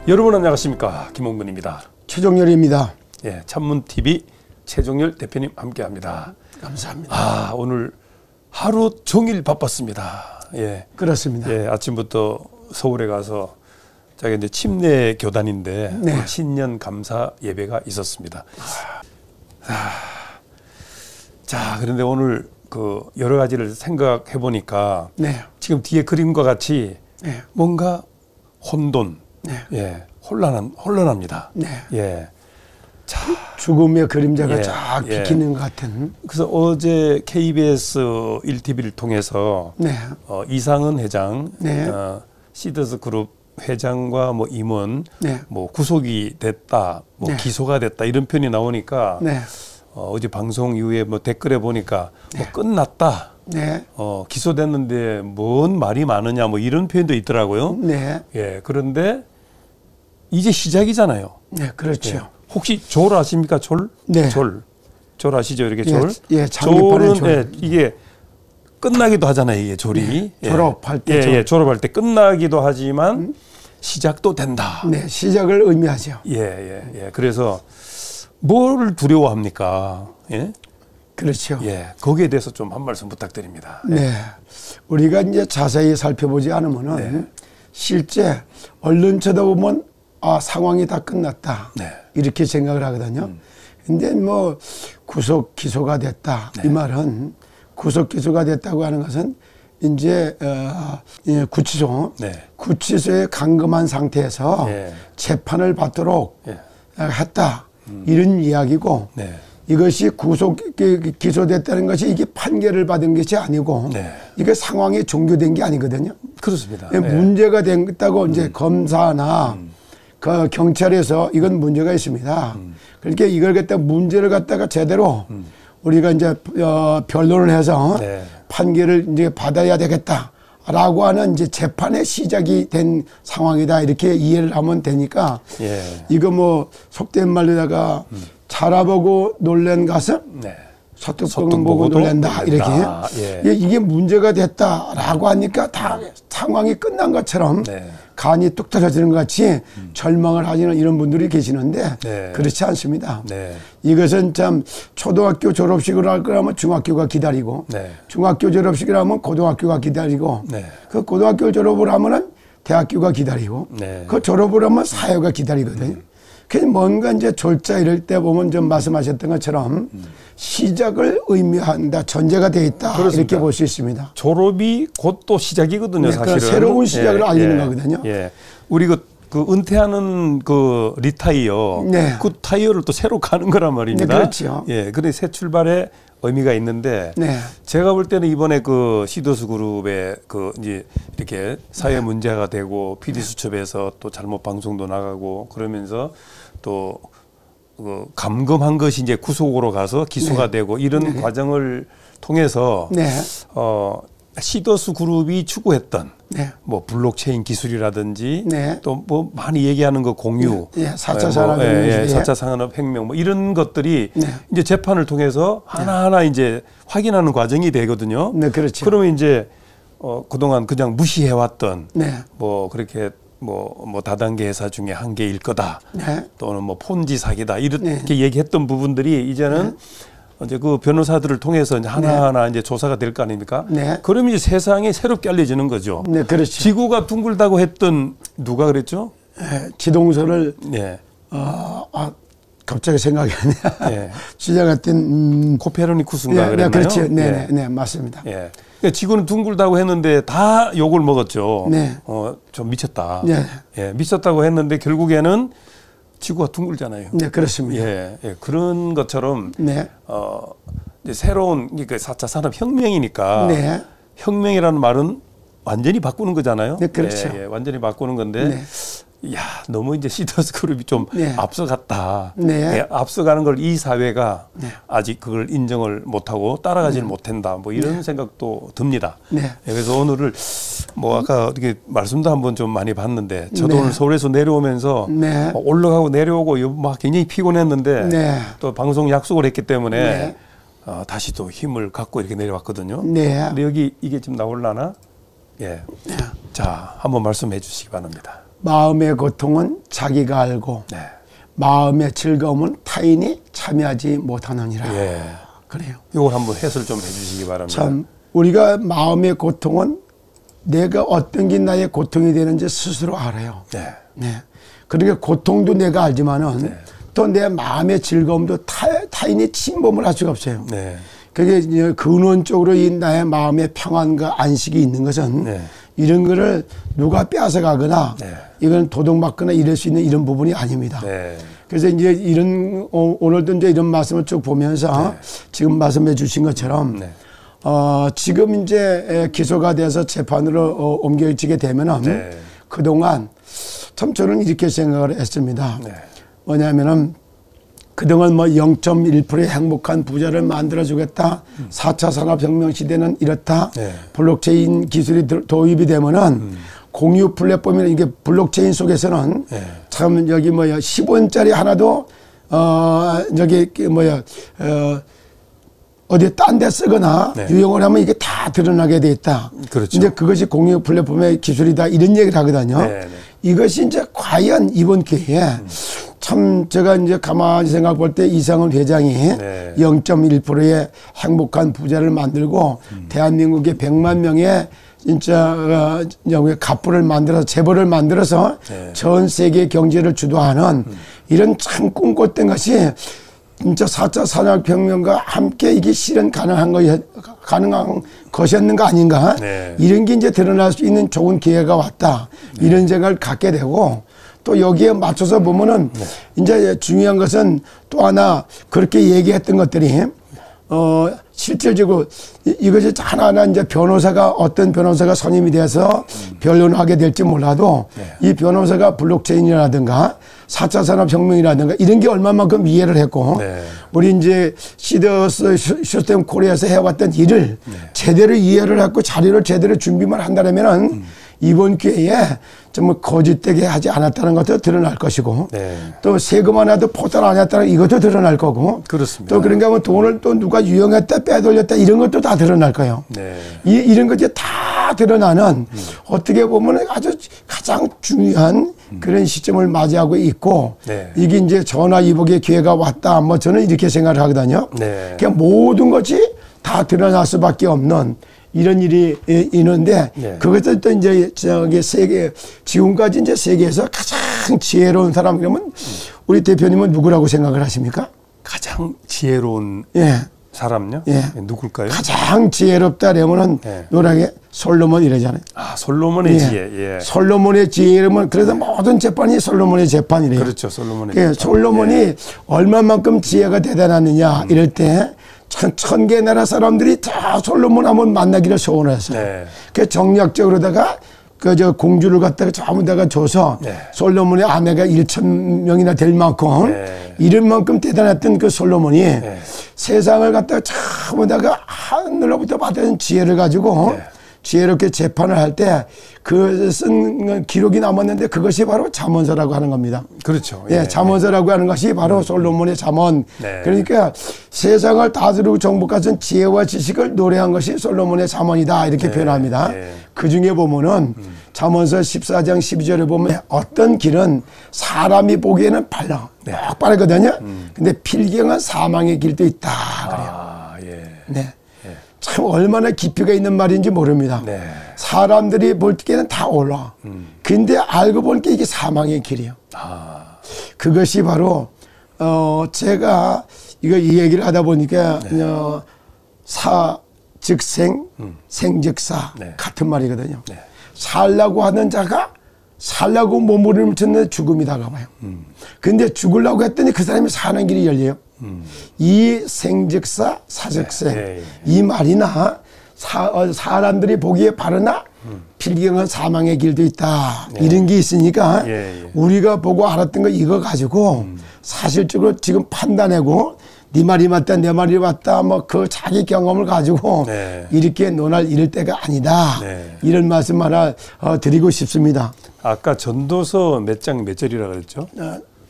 여러분 안녕하십니까, 김홍근입니다. 최종열입니다. 예, 찬문TV 최종열 대표님 함께합니다. 감사합니다. 오늘 하루 종일 바빴습니다. 예, 그렇습니다. 예, 아침부터 서울에 가서 제가 이제 침례 교단인데 네. 신년 감사 예배가 있었습니다. 자, 그런데 오늘 그 여러 가지를 생각해 보니까 네. 지금 뒤에 그림과 같이 네. 뭔가 혼돈, 네. 예, 혼란합니다. 네. 예. 자, 죽음의 그림자가 예, 쫙 예. 비키는 것 같은. 그래서 어제 KBS 1TV를 통해서 네. 이상은 회장, 네. 시더스 그룹 회장과 뭐 임원, 네. 뭐 구속이 됐다, 뭐 네. 기소가 됐다 이런 표현이 나오니까 네. 어제 방송 이후에 뭐 댓글에 보니까 뭐 끝났다, 네. 기소됐는데 뭔 말이 많으냐 뭐 이런 표현도 있더라고요. 네. 예, 그런데 이제 시작이잖아요. 네. 그렇죠. 예. 혹시 졸 아십니까? 졸? 네. 졸 아시죠? 이렇게 졸. 예, 장기판의 졸. 예, 이게 끝나기도 하잖아요. 이게 졸이. 네. 예. 졸업할 때 예, 졸. 예, 졸업할 때 끝나기도 하지만 시작도 된다. 네. 시작을 의미하죠. 예, 예, 예. 그래서 뭘 두려워합니까? 예, 그렇죠. 예. 거기에 대해서 좀 한 말씀 부탁드립니다. 예. 네. 우리가 이제 자세히 살펴보지 않으면은 네. 실제 얼른 쳐다보면 상황이 다 끝났다. 네. 이렇게 생각을 하거든요. 근데 뭐 구속 기소가 됐다. 네. 이 말은 구속 기소가 됐다고 하는 것은 이제 구치소, 네. 구치소에 감금한 상태에서 예. 재판을 받도록 예. 했다. 이런 이야기고 네. 이것이 구속 기소됐다는 것이 이게 판결을 받은 것이 아니고 네. 이게 상황이 종료된 게 아니거든요. 그렇습니다. 예, 예. 문제가 됐다고 이제 검사나 그 경찰에서 이건 문제가 있습니다. 그러니까 이걸 갖다 문제를 갖다가 제대로 우리가 이제 변론을 해서 네. 판결을 이제 받아야 되겠다라고 하는 이제 재판의 시작이 된 상황이다 이렇게 이해를 하면 되니까 예. 이거 뭐 속된 말로다가 자라보고 놀란 가슴 네. 소뚜껑 보고 놀란다 이렇게 예. 이게 문제가 됐다라고 하니까 다 상황이 끝난 것처럼 네. 간이 뚝 떨어지는 것 같이 절망을 하시는 이런 분들이 계시는데 네. 그렇지 않습니다. 네. 이것은 참 초등학교 졸업식을 할 거라면 중학교가 기다리고 네. 중학교 졸업식을 하면 고등학교가 기다리고 네. 그 고등학교 졸업을 하면은 대학교가 기다리고 네. 그 졸업을 하면 사회가 기다리거든요. 그래서 뭔가 이제 졸자 이럴 때 보면 좀 말씀하셨던 것처럼 시작을 의미한다, 전제가 돼 있다 그렇습니다. 이렇게 볼 수 있습니다. 졸업이 곧 또 시작이거든요, 네, 사실은. 새로운 시작을 알리는 예. 거거든요. 예. 우리 그 은퇴하는 그 리타이어, 네. 그 타이어를 또 새로 가는 거란 말입니다. 네, 그렇죠. 예, 근데 새 출발의 의미가 있는데, 네. 제가 볼 때는 이번에 그 시더스 그룹의 그 이제 이렇게 사회 문제가 되고 PD 수첩에서 또 잘못 방송도 나가고 그러면서 또 그 감금한 것이 이제 구속으로 가서 기소가 되고 이런 과정을 통해서 네. 시더스 그룹이 추구했던 네. 뭐 블록체인 기술이라든지 네. 또 뭐 많이 얘기하는 그 공유, 네. 4차 산업혁명, 4차 산업혁명 뭐 이런 것들이 네. 이제 재판을 통해서 하나하나 이제 확인하는 과정이 되거든요. 네, 그렇죠. 그러면 이제 그동안 그냥 무시해왔던 네. 뭐 그렇게 뭐 다단계 회사 중에 한 개일 거다. 네. 또는 뭐 폰지 사기다. 이렇게 네. 얘기했던 부분들이 이제는 이제 그 변호사들을 통해서 이제 하나하나 이제 조사가 될 거 아닙니까? 네. 그러면 이제 세상이 새롭게 알려지는 거죠. 네, 그렇죠. 지구가 둥글다고 했던 누가 그랬죠? 지동설을 네. 갑자기 생각이 안 나요. 예. 주장했던 코페르니쿠스인가 네, 그랬나요? 그렇죠. 네, 예. 네, 네, 맞습니다. 예. 그러니까 지구는 둥글다고 했는데 다 욕을 먹었죠. 네. 좀 미쳤다. 네. 예, 미쳤다고 했는데 결국에는 지구가 둥글잖아요. 네, 그렇습니다. 예, 예. 그런 것처럼 네. 이제 새로운 그러니까 4차 산업혁명이니까 네. 혁명이라는 말은 완전히 바꾸는 거잖아요. 네, 그렇죠. 예, 예, 완전히 바꾸는 건데 네. 야, 너무 이제 시더스 그룹이 좀 네. 앞서갔다. 네. 예, 앞서가는 걸 이 사회가 네. 아직 그걸 인정을 못하고 따라가지는 못한다. 뭐 이런 생각도 듭니다. 네. 예, 그래서 오늘을 뭐 아까 어떻게 말씀도 한번 좀 많이 봤는데 저도 네. 오늘 서울에서 내려오면서 네. 올라가고 내려오고 막 굉장히 피곤했는데 네. 또 방송 약속을 했기 때문에 네. 다시 또 힘을 갖고 이렇게 내려왔거든요. 네. 근데 여기 이게 지금 나올라나? 예. 자, 한번 말씀해 주시기 바랍니다. 마음의 고통은 자기가 알고 네. 마음의 즐거움은 타인이 참여하지 못하느니라. 예. 그래요. 이걸 한번 해설 좀 해주시기 바랍니다. 참 우리가 마음의 고통은 내가 어떤 게 나의 고통이 되는지 스스로 알아요. 네. 네. 그러니까 고통도 내가 알지만은 네. 또 내 마음의 즐거움도 타인이 침범을 할 수가 없어요. 네. 그게 이제 근원적으로 이 나의 마음의 평안과 안식이 있는 것은 네. 이런 거를 누가 빼앗아가거나 네. 이건 도둑맞거나 이럴 수 있는 이런 부분이 아닙니다. 네. 그래서 이제 이런 오늘도 이제 이런 말씀을 쭉 보면서 지금 말씀해 주신 것처럼 네. 지금 이제 기소가 돼서 재판으로 옮겨지게 되면은 네. 그동안 참 저는 이렇게 생각을 했습니다. 네. 뭐냐면은 그동안 뭐 0.1%의 행복한 부자를 만들어주겠다. 4차 산업혁명 시대는 이렇다. 네. 블록체인 기술이 도입이 되면은 공유 플랫폼이나 이게 블록체인 속에서는 네. 참 여기 뭐야 10원짜리 하나도 저기 뭐야 어디 딴 데 쓰거나 네. 유용을 하면 이게 다 드러나게 돼 있다. 그렇죠. 이제 그것이 공유 플랫폼의 기술이다. 이런 얘기를 하거든요. 네, 네. 이것이 이제 과연 이번 기회에 참 제가 이제 가만히 생각 볼 때 이상훈 회장이 네. 0.1%의 행복한 부자를 만들고 대한민국의 100만 명의 진짜 여기 갑부를 만들어서 재벌을 만들어서 네. 전 세계 경제를 주도하는 이런 참 꿈꿨던 것이 진짜 4차 산업혁명과 함께 이게 실현 가능한 것이었는가 아닌가. 네. 이런 게 이제 드러날 수 있는 좋은 기회가 왔다. 이런 생각을 갖게 되고 또 여기에 맞춰서 보면은 이제 중요한 것은 또 하나 그렇게 얘기했던 것들이 실질적으로 이것이 하나하나 이제 어떤 변호사가 선임이 돼서 변론하게 될지 몰라도 이 변호사가 블록체인이라든가 4차 산업혁명이라든가 이런 게 얼마만큼 이해를 했고 우리 이제 시더스 시스템 코리아에서 해왔던 일을 제대로 이해를 했고 자료를 제대로 준비만 한다면은 이번 기회에 정말 거짓되게 하지 않았다는 것도 드러날 것이고 또 세금 하나도 포탈 안 했다는 이것도 드러날 거고 그렇습니다. 또 그런가 하면 돈을 또 누가 유용했다 빼돌렸다 이런 것도 다 드러날 거예요. 이런 것이 다 드러나는 어떻게 보면 아주 가장 중요한 그런 시점을 맞이하고 있고 이게 이제 전화위복의 기회가 왔다. 뭐 저는 이렇게 생각을 하거든요. 그러니까 모든 것이 다 드러날 수밖에 없는 이런 일이 있는데 그것을 또 이제 저기 지금까지 이제 세계에서 가장 지혜로운 사람 그러면 우리 대표님은 누구라고 생각을 하십니까? 가장 지혜로운 사람요? 누굴까요? 가장 지혜롭다 그러면은 노랑에 솔로몬 이러잖아요. 아, 솔로몬의 지혜. 솔로몬의 지혜로면 그래서 모든 재판이 솔로몬의 재판이래요. 그렇죠. 솔로몬의 재판. 솔로몬이 얼마만큼 지혜가 대단하느냐 이럴 때 천 개 나라 사람들이 다 솔로몬 한번 만나기를 소원했어요. 그 정략적으로다가 저 공주를 갖다가 전부 다가 줘서 솔로몬의 아내가 1,000명이나 될 만큼 이런 만큼 대단했던 그 솔로몬이 세상을 갖다가 전부 다가 하늘로부터 받은 지혜를 가지고 지혜롭게 재판을 할 때 그 쓴 기록이 남았는데 그것이 바로 잠언서라고 하는 겁니다. 그렇죠. 잠언서라고 하는 것이 바로 솔로몬의 잠언. 그러니까 세상을 다스리고 정복하신 지혜와 지식을 노래한 것이 솔로몬의 잠언이다 이렇게 표현합니다. 그 중에 보면은 잠언서 14장 12절에 보면 어떤 길은 사람이 보기에는 발라 빠르거든요. 근데 필경은 사망의 길도 있다 그래요. 참 얼마나 깊이가 있는 말인지 모릅니다. 사람들이 볼 때는 다 올라. 근데 알고 보니까 이게 사망의 길이에요. 그것이 바로 제가 이거 이 얘기를 하다 보니까 사 즉 생, 생 즉 사 같은 말이거든요. 살라고 하는 자가 살라고 몸부림을 쳤는데 죽음이 다가와요. 근데 죽으려고 했더니 그 사람이 사는 길이 열려요. 이 생즉사 사즉생 이 말이나 사람들이 보기에 바르나 필경은 사망의 길도 있다 이런 게 있으니까 우리가 보고 알았던 거 이거 가지고 사실적으로 지금 판단하고 네 말이 맞다 내 말이 맞다 뭐 그 자기 경험을 가지고 이렇게 논할 이럴 때가 아니다 이런 말씀 하나 드리고 싶습니다. 아까 전도서 몇 장 몇 절이라 그랬죠?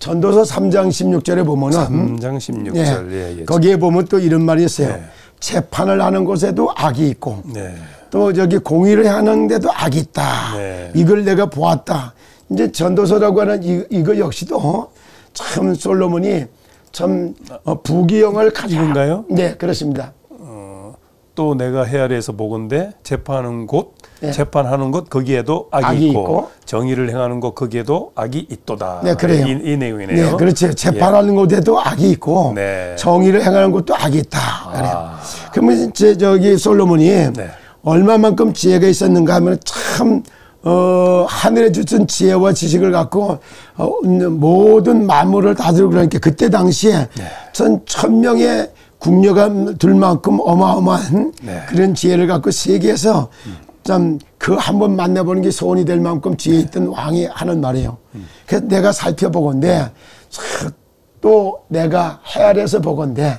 전도서 3장 16절에 보면은 3장 16절 거기에 보면 또 이런 말이 있어요. 재판을 하는 곳에도 악이 있고 또 저기 공의를 하는데도 악이 있다. 이걸 내가 보았다. 이제 전도서라고 하는 이거 역시도 참 솔로몬이 참 부귀영을 가지고. 이건가요? 네, 그렇습니다. 또 내가 헤아려서 보건대 재판하는 곳, 네. 재판하는 곳 거기에도 악이 있고, 정의를 행하는 곳 거기에도 악이 있도다. 네, 그래요. 이 내용이네요. 네, 그렇죠. 재판하는 곳에도 악이 있고, 네. 정의를 행하는 곳도 악이 있다. 그래요. 그러면 이제 저기 솔로몬이 네. 얼마만큼 지혜가 있었는가 하면 참 하늘에 주신 지혜와 지식을 갖고 모든 만물을 다스리고 그러니까 그때 당시에 전 1000명의 궁녀가들 만큼 어마어마한 네. 그런 지혜를 갖고 세계에서 참 그 한 번 만나보는 게 소원이 될 만큼 지혜 있던 왕이 하는 말이에요. 그래서 내가 살펴보건대 또 내가 해 아래에서 보건대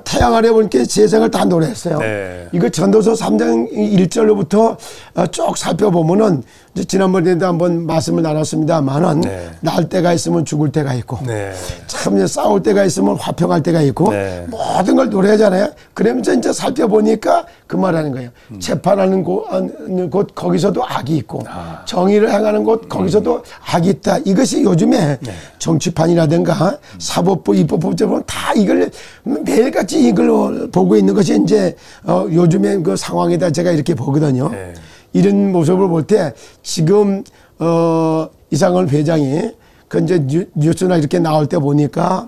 태양 아래 보니까 세상을 다 노래했어요. 네. 이거 전도서 3장 1절로부터 쭉 살펴보면은 이제 지난번에도 한번 말씀을 나눴습니다만은 네. 날 때가 있으면 죽을 때가 있고 네. 참 이제 싸울 때가 있으면 화평할 때가 있고 네. 모든 걸 노래하잖아요. 그러면서 이제 살펴보니까 그 말하는 거예요. 재판하는 곳 거기서도 악이 있고 정의를 행하는 곳 거기서도 악이 있다. 이것이 요즘에 정치판이라든가 사법부, 입법부 보면 다 이걸 매일같이 이걸 보고 있는 것이 이제 요즘의 그 상황이다 제가 이렇게 보거든요. 네. 이런 모습을 볼 때 지금 이상원 회장이 그 이제 뉴스나 이렇게 나올 때 보니까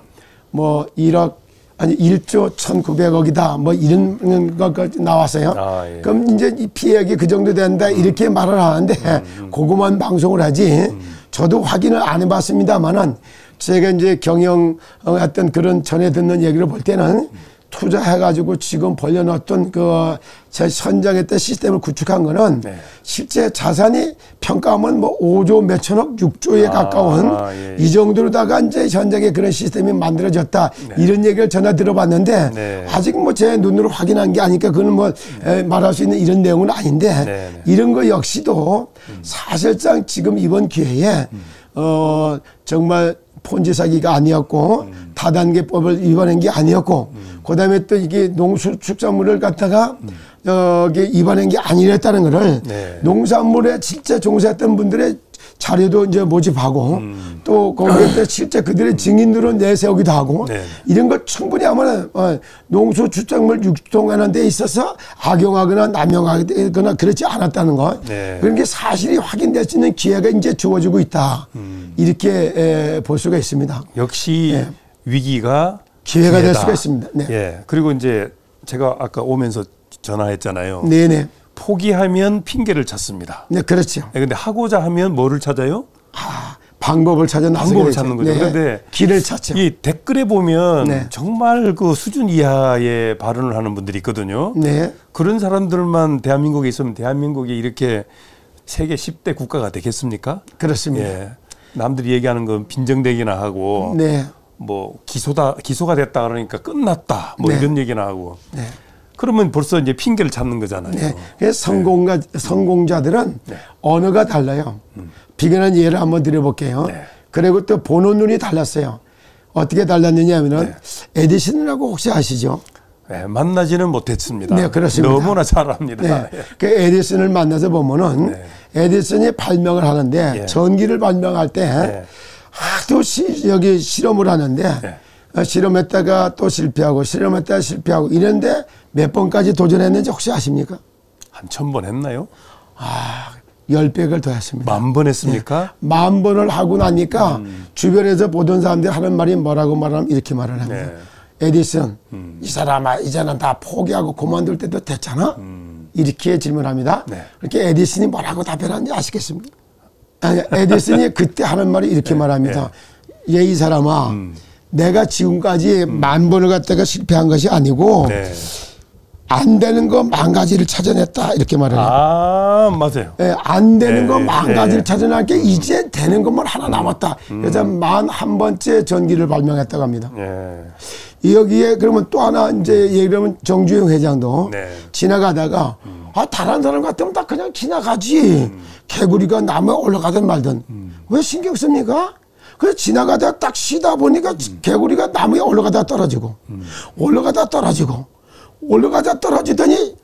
뭐 1조 1,900억이다 뭐 이런 거가 나왔어요. 예. 그럼 이제 이 피해액이 그 정도 된다 이렇게 말을 하는데 그거만 방송을 하지 저도 확인을 안 해봤습니다만은 제가 이제 경영 어떤 그런 전에 듣는 얘기를 볼 때는 투자해가지고 지금 벌려놨던 그 선정했던 시스템을 구축한 거는 실제 자산이 평가하면 뭐 5조 몇천억 6조에 가까운 이 정도로다가 이제 현장에 그런 시스템이 만들어졌다 이런 얘기를 전화 들어봤는데 아직 뭐 제 눈으로 확인한 게 아니까 그건 뭐 말할 수 있는 이런 내용은 아닌데 이런 거 역시도 사실상 지금 이번 기회에 정말 폰지 사기가 아니었고 다단계법을 위반한 게 아니었고 그다음에 또 이게 농수축산물을 갖다가 위반한 게 아니랬다는 거를 농산물에 실제 종사했던 분들의 자료도 이제 모집하고 또 거기에 실제 그들의 증인으로 내세우기도 하고 이런 걸 충분히 하면 농수축산물 유통하는 데 있어서 악용하거나 남용하거나 그렇지 않았다는 거 그런 게 사실이 확인될 수 있는 기회가 이제 주어지고 있다 이렇게 볼 수가 있습니다. 역시 위기가 기회가 될 수가 있습니다. 네. 예. 그리고 이제 제가 아까 오면서 전화했잖아요. 네네. 포기하면 핑계를 찾습니다. 네, 그렇죠. 근데 하고자 하면 뭐를 찾아요? 방법을 찾아 방법을 찾는 거죠. 그런데 길을 찾죠. 이 댓글에 보면 정말 그 수준 이하의 발언을 하는 분들이 있거든요. 그런 사람들만 대한민국에 있으면 대한민국이 이렇게 세계 10대 국가가 되겠습니까? 그렇습니다. 예. 남들이 얘기하는 건 빈정대기나 하고 뭐 기소가 됐다 그러니까 끝났다 뭐 이런 얘기나 하고 그러면 벌써 이제 핑계를 찾는 거잖아요. 그래서 성공자들은 언어가 달라요. 비근한 예를 한번 드려볼게요. 그리고 또 보는 눈이 달랐어요. 어떻게 달랐느냐 하면은 에디슨이라고 혹시 아시죠? 만나지는 못했습니다. 네, 그렇습니다. 너무나 잘 압니다. 그 에디슨을 만나서 보면은 에디슨이 발명을 하는데 전기를 발명할 때 하도 여기 실험을 하는데 실험했다가 또 실패하고 실험했다가 실패하고 이런데 몇 번까지 도전했는지 혹시 아십니까? 한 1000번 했나요? 10배를 더 했습니다. 10,000번 했습니까? 10,000번을 하고 나니까 주변에서 보던 사람들이 하는 말이 뭐라고 말하면 이렇게 말을 합니다. 에디슨, 이 사람아 이제는 다 포기하고 그만둘 때도 됐잖아? 이렇게 질문합니다. 그렇게 에디슨이 뭐라고 답변하는지 아시겠습니까? 아니, 에디슨이 그때 하는 말이 이렇게 말합니다. 얘 이 사람아 내가 지금까지 10,000번을 갖다가 실패한 것이 아니고 안 되는 거 10,000가지를 찾아냈다 이렇게 말을 해요. 맞아요. 안 되는 거 10,000가지를 찾아낸 게 이제 되는 것만 하나 남았다. 그래서 41번째 전기를 발명했다고 합니다. 여기에 그러면 또 하나 이제 예를 들면 정주영 회장도 지나가다가 다른 사람 같으면 다 그냥 지나가지. 개구리가 나무에 올라가든 말든 왜 신경 씁니까? 그래서 지나가다가 딱 쉬다 보니까 개구리가 나무에 올라가다 떨어지고 올라가다 떨어지더니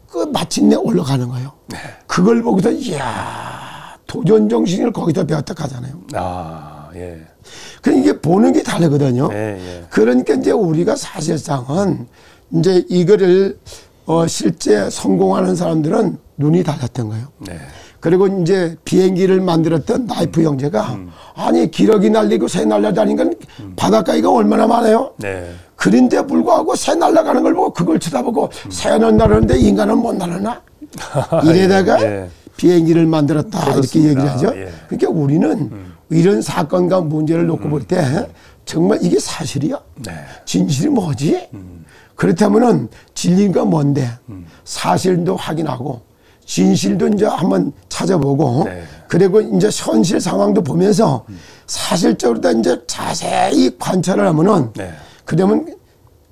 그 마침내 올라가는 거예요. 그걸 보고서 이야 도전 정신을 거기서 배웠다 하잖아요. 아, 예. 그러니까 이게 보는 게 다르거든요. 예, 예. 그러니까 이제 우리가 사실상은 이제 이거를 실제 성공하는 사람들은 눈이 달랐던 거예요. 네. 그리고 이제 비행기를 만들었던 나이프 형제가 아니 기러기 날리고 새 날아다니는 건 바닷가가 얼마나 많아요. 네. 그런데 불구하고 새 날아가는 걸 보고 그걸 쳐다보고 새는 날았는데 인간은 못 날아나? 이래다가 예. 비행기를 만들었다. 그렇습니다. 이렇게 얘기를 하죠. 예. 그러니까 우리는 이런 사건과 문제를 놓고 볼 때 정말 이게 사실이야? 네. 진실이 뭐지? 그렇다면은 진리가 뭔데? 사실도 확인하고 진실도 이제 한번 찾아보고 네. 그리고 이제 현실 상황도 보면서 사실적으로 다 이제 자세히 관찰을 하면은 네. 그러면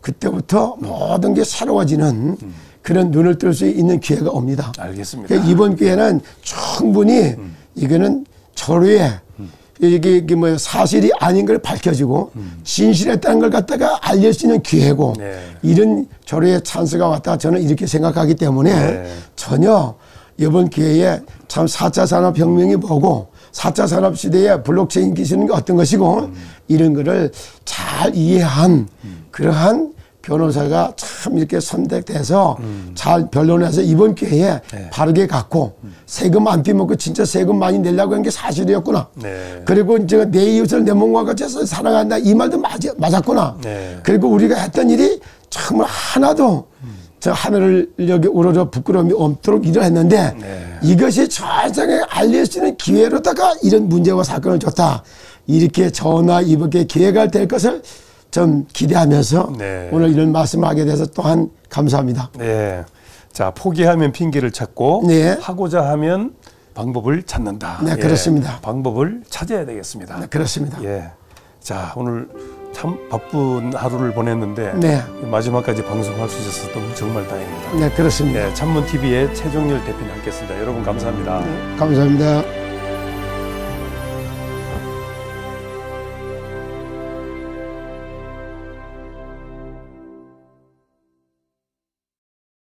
그때부터 모든 게 새로워지는 그런 눈을 뜰 수 있는 기회가 옵니다. 알겠습니다. 그러니까 이번 기회는 충분히 이거는 저로의 이게 뭐 사실이 아닌 걸 밝혀지고 진실했다는 걸 갖다가 알릴 수 있는 기회고 네. 이런 저로의 찬스가 왔다 저는 이렇게 생각하기 때문에 네. 전혀 이번 기회에 참 4차 산업혁명이 뭐고 4차 산업시대에 블록체인 기술은 어떤 것이고 이런 거를 잘 이해한 그러한 변호사가 참 이렇게 선택돼서 잘 변론해서 이번 기회에 네. 바르게 갖고 세금 안 떼먹고 진짜 세금 많이 내려고 한 게 사실이었구나. 네. 그리고 이제 내 이웃을 내 몸과 같이 사랑한다 이 말도 맞았구나. 네. 그리고 우리가 했던 일이 정말 하나도 저 하늘을 여기 우러러 부끄러움이 없도록 일을 했는데 네. 이것이 세상에 알릴 수 있는 기회로다가 이런 문제와 사건을 줬다. 이렇게 저나 이렇게 기회가 될 것을 좀 기대하면서 네. 오늘 이런 말씀을 하게 돼서 또한 감사합니다. 네. 자, 포기하면 핑계를 찾고 네. 하고자 하면 방법을 찾는다. 네, 그렇습니다. 방법을 찾아야 되겠습니다. 네, 그렇습니다. 예. 자, 오늘 참 바쁜 하루를 보냈는데 네. 마지막까지 방송할 수 있어서 너무 정말 다행입니다. 네, 그렇습니다. 네, 찬문 TV의 최종열 대표님 함께했습니다. 여러분 감사합니다. 감사합니다.